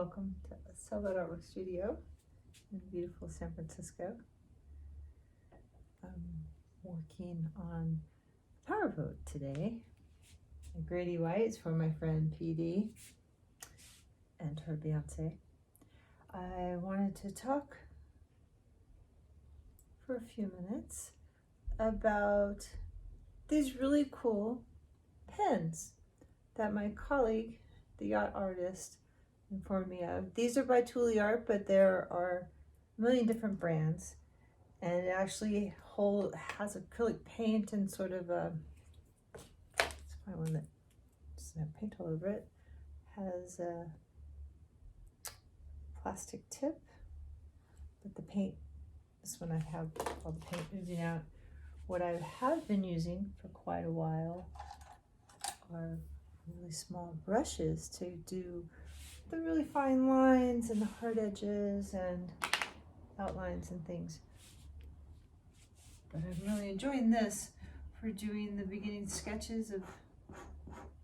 Welcome to Silhouette Artwork Studio in beautiful San Francisco. I'm working on Power Vote today. Grady White is for my friend PD and her Beyonce. I wanted to talk for a few minutes about these really cool pens that my colleague, the yacht artist, informed me of. These are by Tule Art, but there are a million different brands, and it actually has acrylic paint and sort of a, let's find one that doesn't have paint all over it, has a plastic tip, but the paint, this one I have all the paint oozing out. What I have been using for quite a while are really small brushes to do the really fine lines and the hard edges and outlines and things. But I'm really enjoying this for doing the beginning sketches of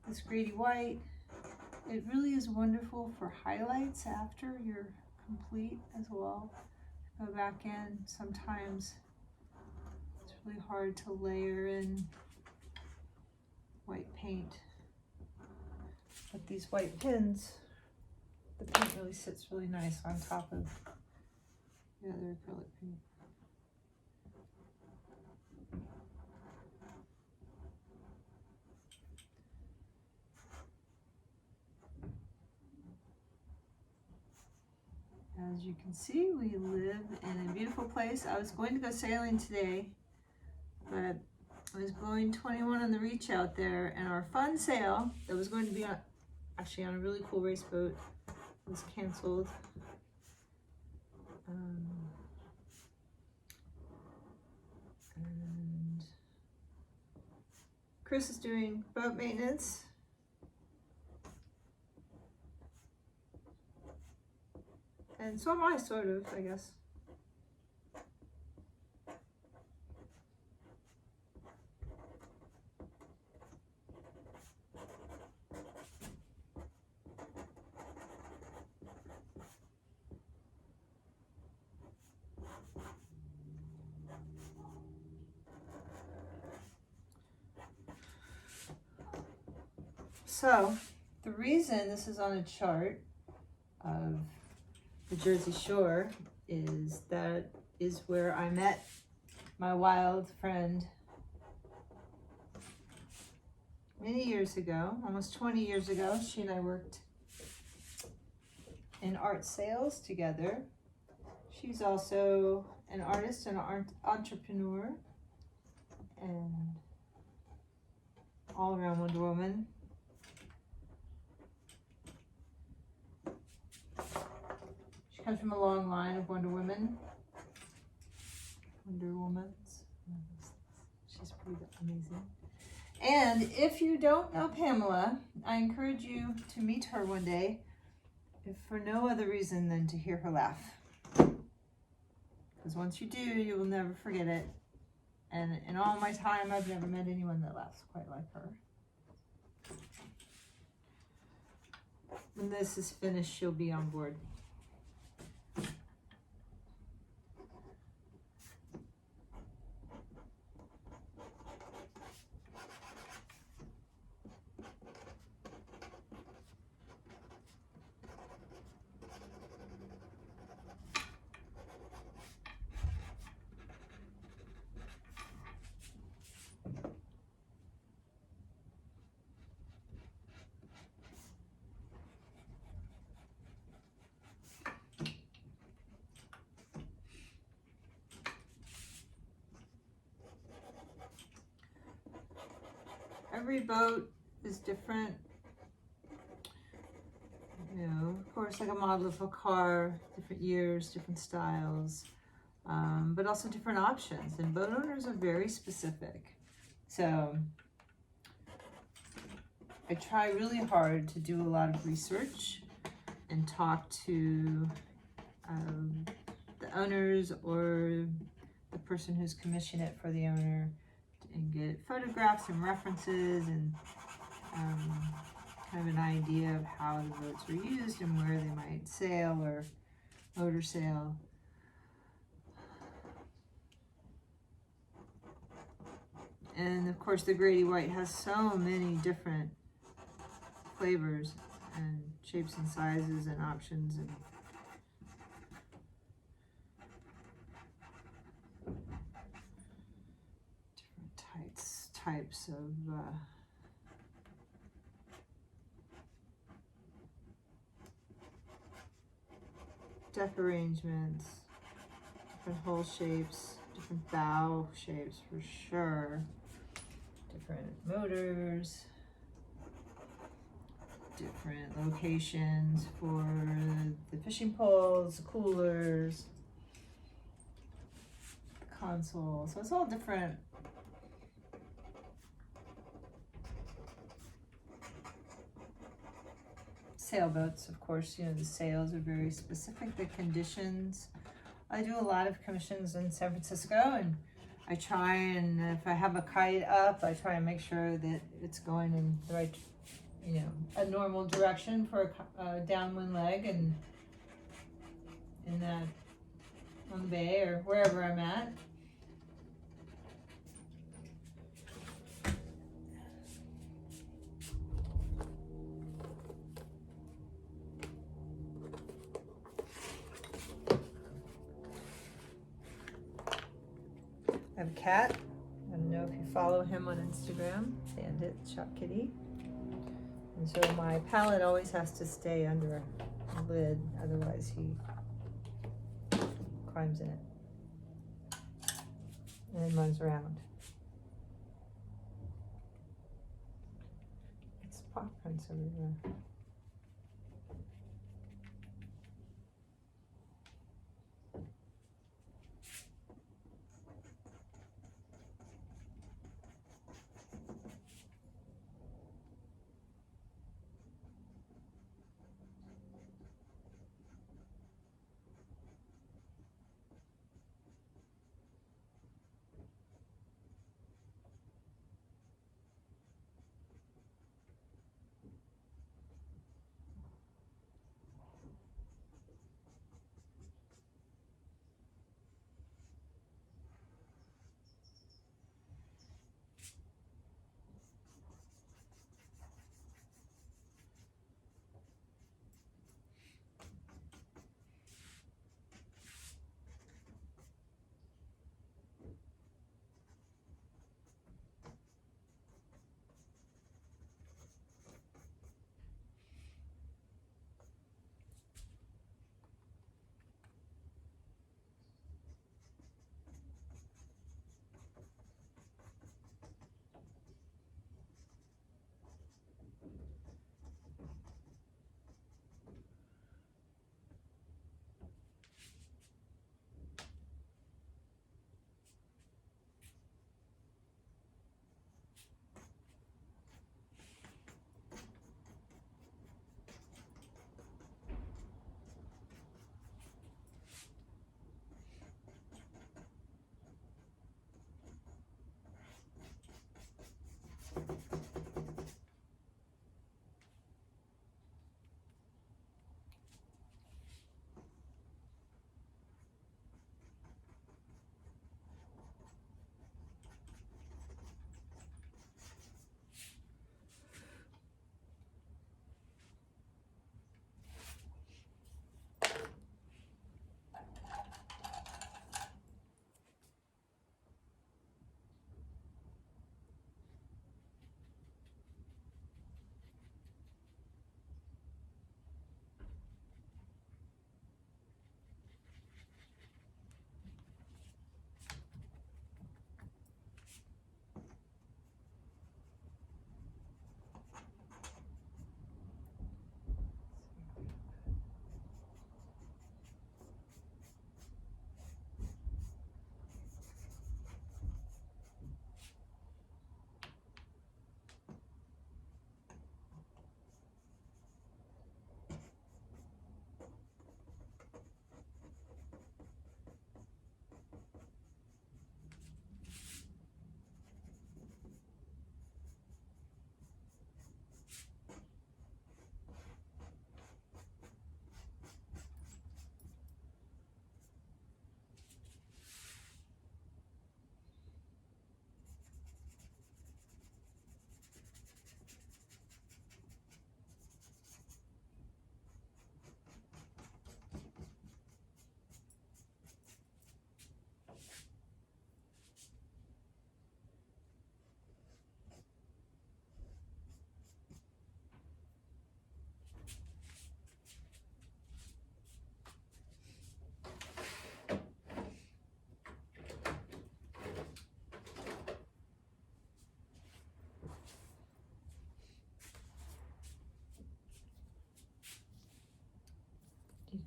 this Grady White. It really is wonderful for highlights after you're complete as well. Go back in. Sometimes it's really hard to layer in white paint. But these white pens, the paint really sits really nice on top of the other acrylic paint. As you can see, we live in a beautiful place. I was going to go sailing today, but I was blowing 21 on the reach out there, and our fun sail that was going to be actually on a really cool race boat was canceled. And Chris is doing boat maintenance. And so am I, sort of, I guess. So, the reason this is on a chart of the Jersey Shore is that is where I met my wild friend many years ago, almost 20 years ago. She and I worked in art sales together. She's also an artist and an entrepreneur and all-around Wonder Woman. She comes from a long line of Wonder Women. Wonder Womans. She's pretty amazing. And if you don't know Pamela, I encourage you to meet her one day, if for no other reason than to hear her laugh. Because once you do, you will never forget it. And in all my time, I've never met anyone that laughs quite like her. When this is finished, she'll be on board. Every boat is different, you know, of course, like a model of a car, different years, different styles, but also different options. And boat owners are very specific. So I try really hard to do a lot of research and talk to the owners or the person who's commissioned it for the owner, and get photographs and references and have an idea of how the boats were used and where they might sail or motor sail. And of course the Grady White has so many different flavors and shapes and sizes and options, and different types of deck arrangements, different hull shapes, different bow shapes for sure, different motors, different locations for the fishing poles, the coolers, the console. So it's all different. Sailboats, of course, you know, the sails are very specific, the conditions. I do a lot of commissions in San Francisco, and I try, and if I have a kite up, I try and make sure that it's going in the right, you know, a normal direction for a downwind leg, and in that, on the bay or wherever I'm at. I have a cat. I don't know if you follow him on Instagram, Bandit Shop Kitty. And so my palette always has to stay under a lid, otherwise he climbs in it and then runs around. It's paw prints everywhere.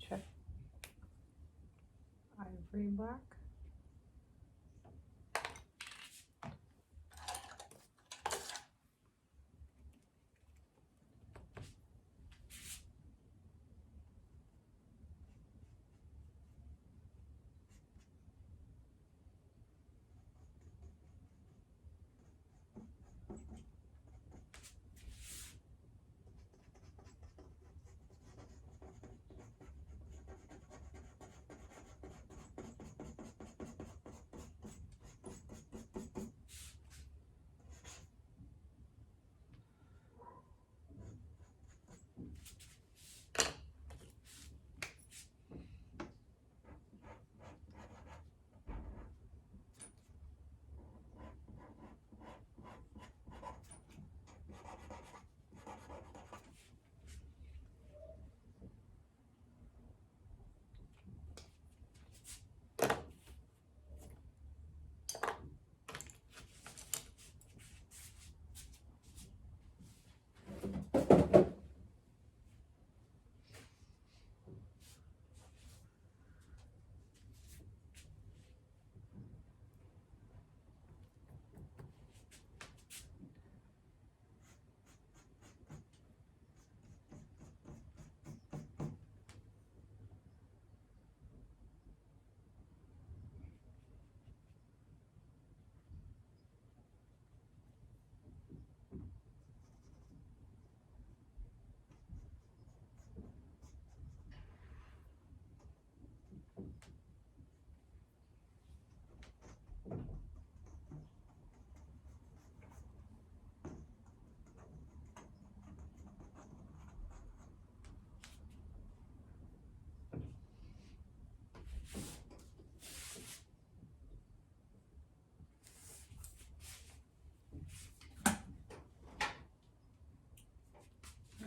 check ivory black.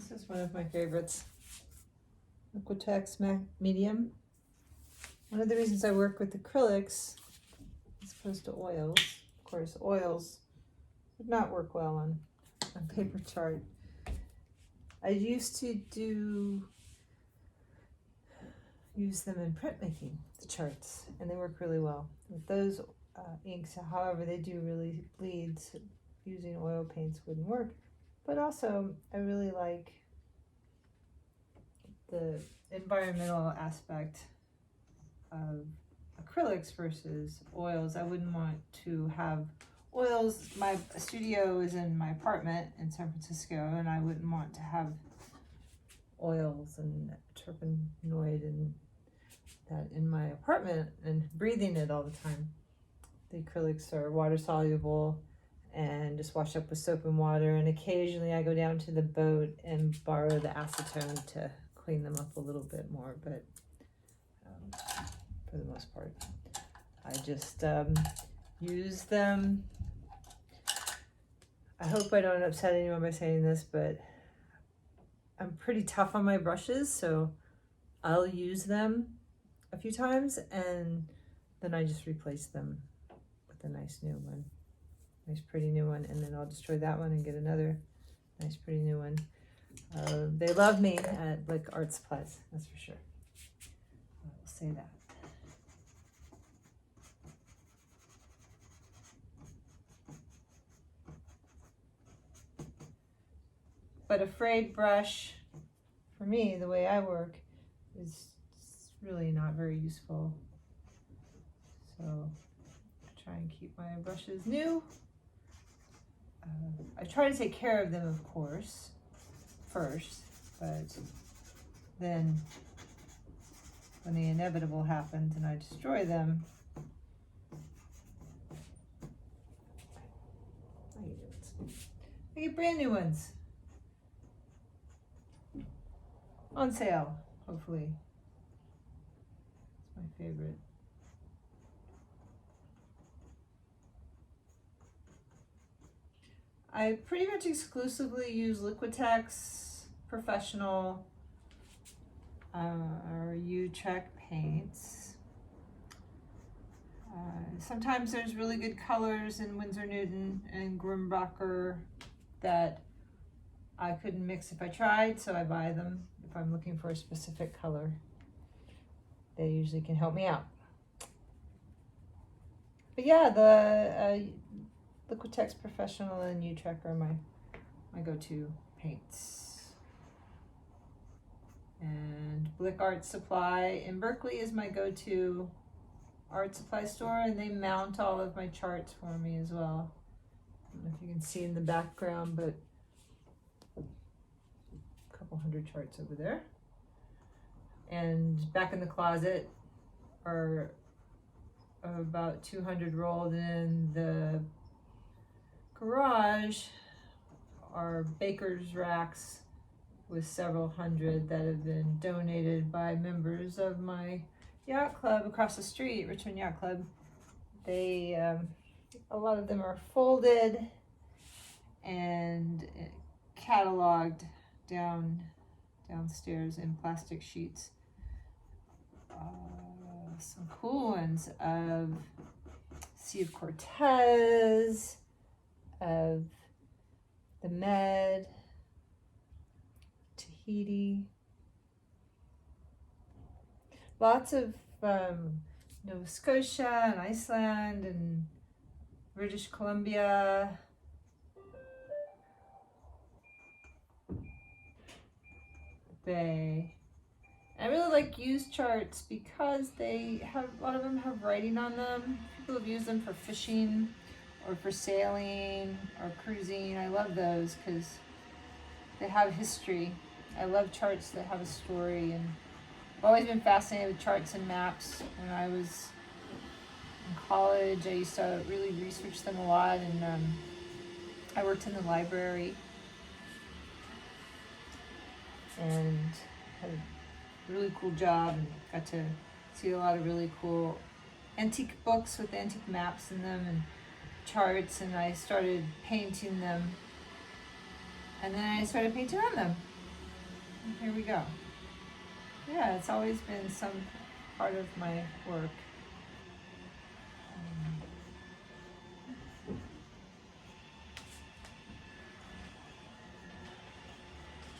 This is one of my favorites. Liquitex Medium. One of the reasons I work with acrylics as opposed to oils, of course, oils would not work well on paper chart. I used to use them in printmaking, the charts, and they work really well. With those inks, however, they do really bleed, so using oil paints wouldn't work. But also, I really like the environmental aspect of acrylics versus oils. I wouldn't want to have oils. My studio is in my apartment in San Francisco, and I wouldn't want to have oils and terpenoid and that in my apartment and breathing it all the time. The acrylics are water soluble and just wash up with soap and water, and occasionally I go down to the boat and borrow the acetone to clean them up a little bit more, but for the most part I just use them. I hope I don't upset anyone by saying this, but I'm pretty tough on my brushes, so I'll use them a few times and then I just replace them with a nice new one. Nice pretty new one, and then I'll destroy that one and get another nice pretty new one. They love me at like art supplies, that's for sure. I'll say that. But a frayed brush, for me, the way I work, is really not very useful. So I try and keep my brushes new. I try to take care of them, of course, first, but then when the inevitable happens and I destroy them, I get brand new ones on sale, hopefully. It's my favorite. I pretty much exclusively use Liquitex Professional or U-Trek paints. Sometimes there's really good colors in Winsor Newton and Grimbacher that I couldn't mix if I tried, so I buy them if I'm looking for a specific color. they usually can help me out. But yeah, the Liquitex Professional and U-Trek are my go-to paints. And Blick Art Supply in Berkeley is my go-to art supply store, and they mount all of my charts for me as well. I don't know if you can see in the background, but a couple hundred charts over there. And back in the closet are about 200 rolled. In the garage are baker's racks with several hundred that have been donated by members of my yacht club across the street, Richmond Yacht Club. They, a lot of them are folded and cataloged downstairs in plastic sheets. Some cool ones of Sea of Cortez, of the Med, Tahiti, lots of Nova Scotia and Iceland and British Columbia, Bay. I really like used charts because they have, a lot of them have writing on them. People have used them for fishing or for sailing or cruising. I love those because they have history. I love charts that have a story, and I've always been fascinated with charts and maps. When I was in college, I used to really research them a lot, and I worked in the library and had a really cool job and got to see a lot of really cool antique books with antique maps in them and charts, and I started painting them, and then I started painting on them. And here we go. Yeah, it's always been some part of my work.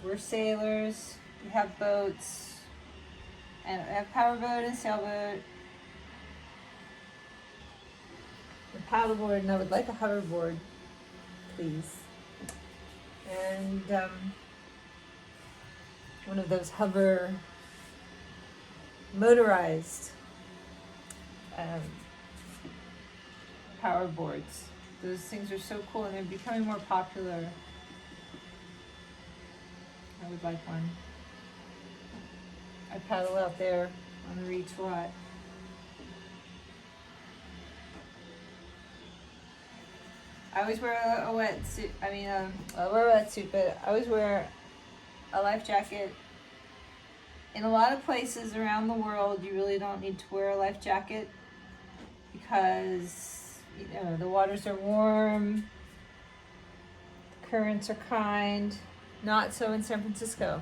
We're sailors, we have boats, and I have powerboat and sailboat, and paddleboard, and I would like a hoverboard, please. And one of those hover motorized power boards. Those things are so cool, and they're becoming more popular. I would like one. I paddle out there on the Reach Lot. I always wear a wetsuit. I wear a wetsuit, but I always wear a life jacket. In a lot of places around the world, you really don't need to wear a life jacket because, you know, the waters are warm, the currents are kind. Not so in San Francisco.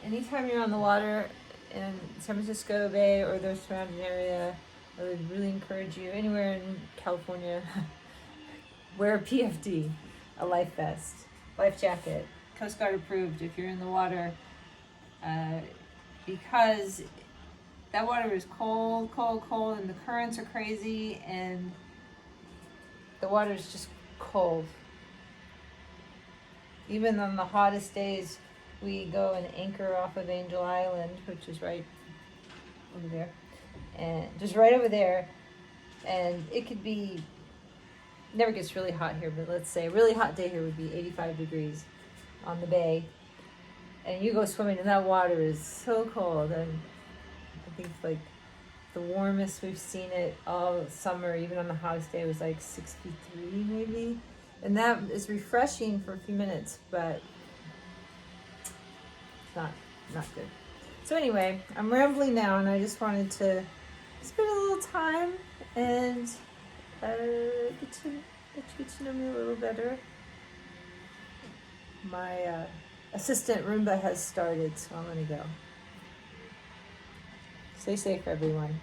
Anytime you're on the water in San Francisco Bay or the surrounding area, I would really encourage you, anywhere in California, wear a PFD, a life vest, life jacket, Coast Guard approved if you're in the water, because that water is cold, cold, cold, and the currents are crazy, and the water is just cold. Even on the hottest days, we go and anchor off of Angel Island, which is right over there, and just right over there. And it could be, never gets really hot here, but let's say a really hot day here would be 85 degrees on the bay. And you go swimming, and that water is so cold. And I think like the warmest we've seen it all summer, even on the hottest day, was like 63 maybe. And that is refreshing for a few minutes, but it's not good. So anyway, I'm rambling now, and I just wanted to spend a little time and let you get to know me a little better. My assistant Roomba has started, so I'm gonna go. Stay safe, everyone.